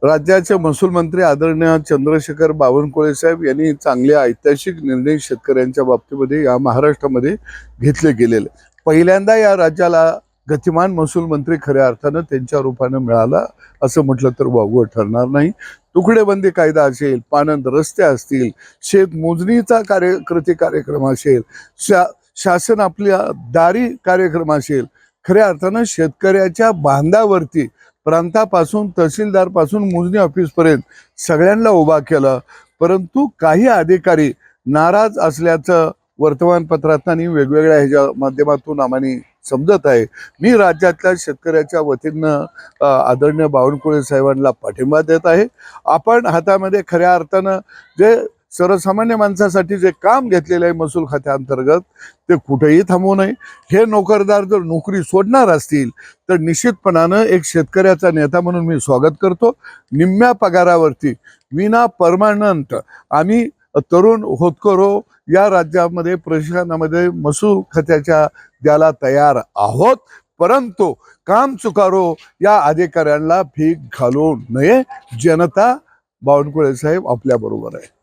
राज्याचे महसूल मंत्री आदरणीय चंद्रशेखर बावनकुळे साहेब यांनी चांगले ऐतिहासिक निर्णय शेतकऱ्यांच्या बाबतीमध्ये या महाराष्ट्रामध्ये घेतले गेलेले। पहिल्यांदा या राज्याला गतिमान महसूल मंत्री खऱ्या अर्थानं त्यांच्या रूपाने मिळाला असं म्हटलं तर वावगं ठरणार नाही। तुकडेबंदी कायदा असेल, पानंद रस्ते असतील, शेत मोजणीचा कृती कार्यक्रम असेल, शासन आपल्या दारी कार्यक्रम असेल, खऱ्या अर्थानं शेतकऱ्याच्या बांधावरती प्रांतापासून तहसीलदार पासून मोजणी ऑफिस पर्यंत सगळ्यांना उभा केलं। परंतु काही अधिकारी नाराज असल्याचं वर्तमानपत्रात आणि वेगवेगळ्या ह्याच्या माध्यमातून आम्हाला समजत आहे। मी राज्यातल्या शेतकऱ्याच्या वतीनं आदरणीय बावनकुळे साहेबांना पाठिंबा देत आहे। आपण हातामध्ये खऱ्या अर्थानं जे सर्वसामान्य माणसासाठी जे काम घेतलेलं आहे महसूल खात्याअंतर्गत ते कुठेही थांबवू नये। हे नोकरदार जर नोकरी सोडणार असतील तर निश्चितपणानं एक शेतकऱ्याचा नेता म्हणून मी स्वागत करतो। निम्म्या पगारावरती विना परमनंट आम्ही तरुण होतकरू या राज्यामध्ये प्रशासनामध्ये महसूल खात्याच्या द्यायला तयार आहोत। परंतु काम चुकारो या अधिकाऱ्यांना भीक घालू नये। जनता बावनकुळे साहेब आपल्या बरोबर आहे।